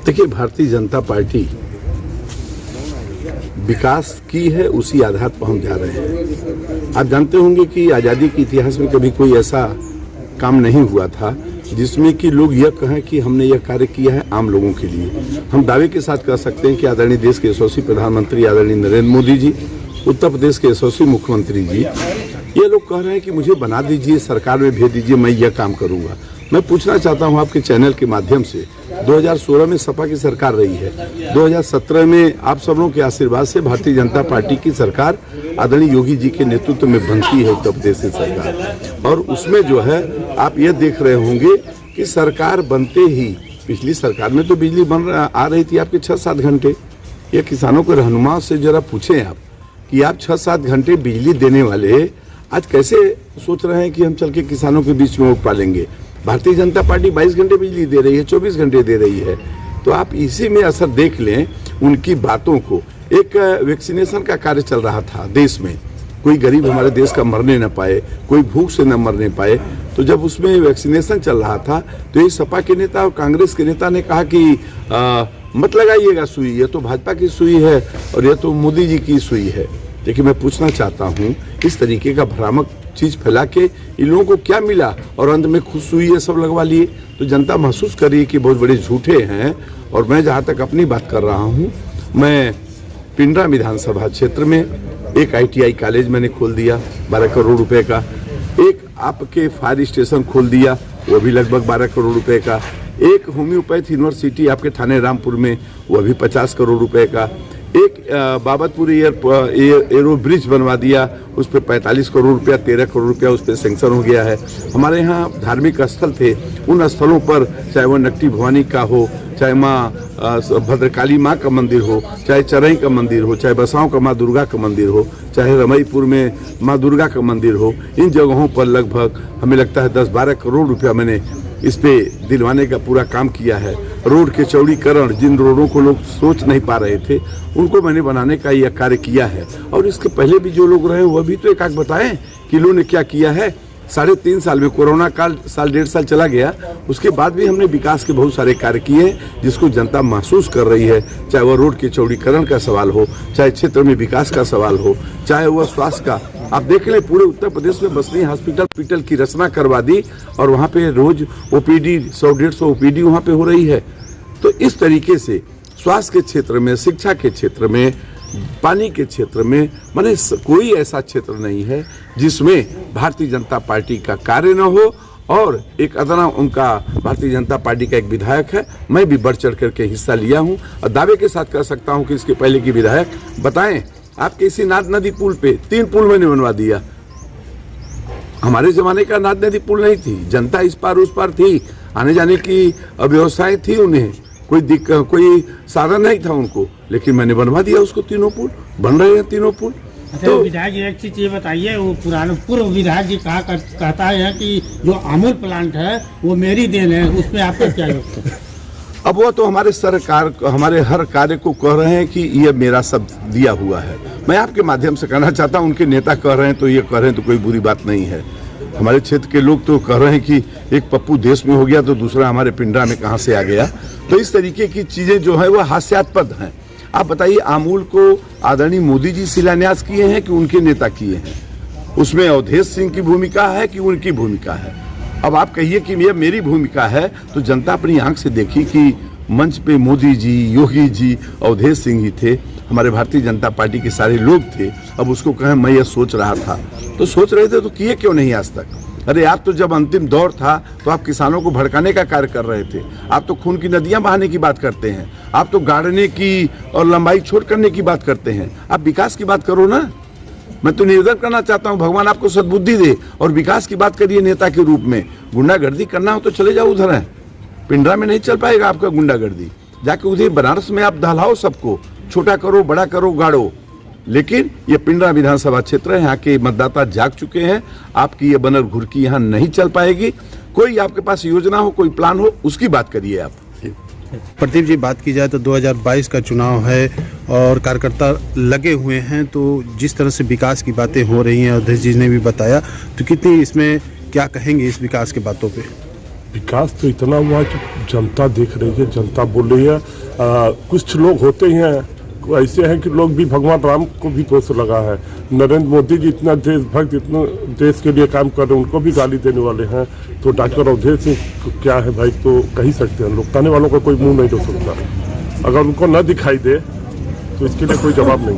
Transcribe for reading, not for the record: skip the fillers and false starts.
देखिए, भारतीय जनता पार्टी विकास की है, उसी आधार पर हम जा रहे हैं। आप जानते होंगे कि आज़ादी के इतिहास में कभी कोई ऐसा काम नहीं हुआ था जिसमें कि लोग यह कहें कि हमने यह कार्य किया है आम लोगों के लिए। हम दावे के साथ कह सकते हैं कि आदरणीय देश के यशस्वी प्रधानमंत्री आदरणीय नरेंद्र मोदी जी, उत्तर प्रदेश के यशस्वी मुख्यमंत्री जी, ये लोग कह रहे हैं कि मुझे बना दीजिए, सरकार में भेज दीजिए, मैं यह काम करूंगा। मैं पूछना चाहता हूं आपके चैनल के माध्यम से, 2016 में सपा की सरकार रही है, 2017 में आप सब लोगों के आशीर्वाद से भारतीय जनता पार्टी की सरकार आदरणीय योगी जी के नेतृत्व में बनती है उत्तर प्रदेश की सरकार। और उसमें जो है आप ये देख रहे होंगे कि सरकार बनते ही, पिछली सरकार में तो बिजली आ रही थी आपके 6-7 घंटे। ये किसानों के रहनुमा से जरा पूछें आप कि आप 6-7 घंटे बिजली देने वाले आज कैसे सोच रहे हैं कि हम चल के किसानों के बीच में वोट पालेंगे। भारतीय जनता पार्टी 22 घंटे बिजली दे रही है, 24 घंटे दे रही है। तो आप इसी में असर देख लें उनकी बातों को। एक वैक्सीनेशन का कार्य चल रहा था देश में, कोई गरीब हमारे देश का मरने न पाए, कोई भूख से न मरने पाए। तो जब उसमें वैक्सीनेशन चल रहा था तो ये सपा के नेता और कांग्रेस के नेता ने कहा कि मत लगाइएगा सुई, ये तो भाजपा की सुई है और ये तो मोदी जी की सुई है। देखिए, मैं पूछना चाहता हूँ, इस तरीके का भ्रामक चीज फैला के इन लोगों को क्या मिला और अंत में खुश हुई ये सब लगवा लिए। तो जनता महसूस कर रही है कि बहुत बड़े झूठे हैं। और मैं जहाँ तक अपनी बात कर रहा हूँ, मैं पिंडरा विधानसभा क्षेत्र में एक ITI कॉलेज मैंने खोल दिया 12 करोड़ रुपए का, एक आपके फायर स्टेशन खोल दिया वो भी लगभग 12 करोड़ रुपए का, एक होम्योपैथ यूनिवर्सिटी आपके थाने रामपुर में वो भी 50 करोड़ रुपए का, एक बाबतपुर एरो ब्रिज बनवा दिया, उस पर 45 करोड़ रुपया, 13 करोड़ रुपया उस पर सेंक्शन हो गया है। हमारे यहाँ धार्मिक स्थल थे, उन स्थलों पर चाहे वो नकटी भवानी का हो, चाहे माँ भद्रकाली माँ का मंदिर हो, चाहे चरई का मंदिर हो, चाहे बसाओं का माँ दुर्गा का मंदिर हो, चाहे रमईपुर में माँ दुर्गा का मंदिर हो, इन जगहों पर लगभग हमें लगता है 10-12 करोड़ रुपया मैंने इस पे दिलवाने का पूरा काम किया है। रोड के चौड़ीकरण, जिन रोडों को लोग सोच नहीं पा रहे थे उनको मैंने बनाने का यह कार्य किया है। और इसके पहले भी जो लोग रहे वह भी तो एक आध बताएं कि इन्होंने क्या किया है। 3.5 साल में, कोरोना काल साल 1.5 साल चला गया, उसके बाद भी हमने विकास के बहुत सारे कार्य किए जिसको जनता महसूस कर रही है। चाहे वह रोड के चौड़ीकरण का सवाल हो, चाहे क्षेत्र में विकास का सवाल हो, चाहे वह स्वास्थ्य का। आप देख लें, पूरे उत्तर प्रदेश में बसनी हॉस्पिटल की रचना करवा दी और वहाँ पे रोज OPD 100-150 OPD वहाँ पे हो रही है। तो इस तरीके से स्वास्थ्य के क्षेत्र में, शिक्षा के क्षेत्र में, पानी के क्षेत्र में, माने कोई ऐसा क्षेत्र नहीं है जिसमें भारतीय जनता पार्टी का कार्य न हो। और एक अदना उनका भारतीय जनता पार्टी का एक विधायक है, मैं भी बढ़ चढ़ करके हिस्सा लिया हूं और दावे के साथ कह सकता हूं कि इसके पहले की विधायक बताएं आपके इसी नाद नदी पुल पे 3 पुल मैंने बनवा दिया। हमारे जमाने का नाद नदी पुल नहीं थी, जनता इस पार उस पार थी, आने जाने की व्यवस्थाएं थी, उन्हें कोई साधन नहीं था उनको, लेकिन मैंने बनवा दिया उसको। 3 पुल बन रहे हैं, 3 पुल। तो विधायक जी एक चीज ये बताइए, वो पूर्व विधायक जी कहता है कि जो अमूल प्लांट है वो मेरी देन है, उसमें आपका क्या योगदान है? अब वो तो हमारे सरकार, हमारे हर कार्य को कह रहे हैं कि ये मेरा सब दिया हुआ है। मैं आपके माध्यम से कहना चाहता हूँ, उनके नेता कह रहे हैं तो ये कह रहे हैं तो कोई बुरी बात नहीं है। हमारे क्षेत्र के लोग तो कह रहे हैं कि एक पप्पू देश में हो गया तो दूसरा हमारे पिंडरा में कहाँ से आ गया। तो इस तरीके की चीजें जो है वो हास्यास्पद हैं। आप बताइए, अमूल को आदरणीय मोदी जी शिलान्यास किए हैं कि उनके नेता किए हैं? उसमें अवधेश सिंह की भूमिका है कि उनकी भूमिका है? अब आप कहिए कि यह मेरी भूमिका है, तो जनता अपनी आंख से देखी कि मंच पे मोदी जी, योगी जी, अवधेश सिंह ही थे, हमारे भारतीय जनता पार्टी के सारे लोग थे। अब उसको कहें मैं ये सोच रहा था, तो सोच रहे थे तो किए क्यों नहीं आज तक? अरे आप तो जब अंतिम दौर था तो आप किसानों को भड़काने का कार्य कर रहे थे। आप तो खून की नदियां बहाने की बात करते हैं, आप तो गाड़ने की और लंबाई छोट करने की बात करते हैं। आप विकास की बात करो ना। मैं तो निवेदन करना चाहता हूं, भगवान आपको सद्बुद्धि दे और विकास की बात करिए नेता के रूप में। गुंडागर्दी करना हो तो चले जाओ उधर है, पिंडरा में नहीं चल पाएगा आपका गुंडागर्दी। जाके उधर बनारस में आप दहलाओ, सबको छोटा करो, बड़ा करो, गाड़ो। लेकिन ये पिंडरा विधानसभा क्षेत्र है, यहाँ के मतदाता जाग चुके हैं। आपकी ये बनर घुरकी यहाँ नहीं चल पाएगी। कोई आपके पास योजना हो, कोई प्लान हो, उसकी बात करिए आप। प्रदीप जी, बात की जाए तो 2022 का चुनाव है और कार्यकर्ता लगे हुए हैं, तो जिस तरह से विकास की बातें हो रही हैं, अध्यक्ष जी ने भी बताया, तो कितनी इसमें क्या कहेंगे इस विकास के बातों पे? विकास तो इतना हुआ है कि जनता देख रही है, जनता बोल रही है। कुछ लोग होते हैं ऐसे हैं कि लोग भी भगवान राम को भी दोष लगा है। नरेंद्र मोदी जी इतना देशभक्त, इतना देश के लिए काम कर रहे हैं, उनको भी गाली देने वाले हैं। तो डॉक्टर अवधेश सिंह क्या है भाई, तो कह ही सकते हैं। लोग ताने वालों का कोई मुंह नहीं धो सकता। अगर उनको न दिखाई दे तो इसके लिए कोई जवाब नहीं।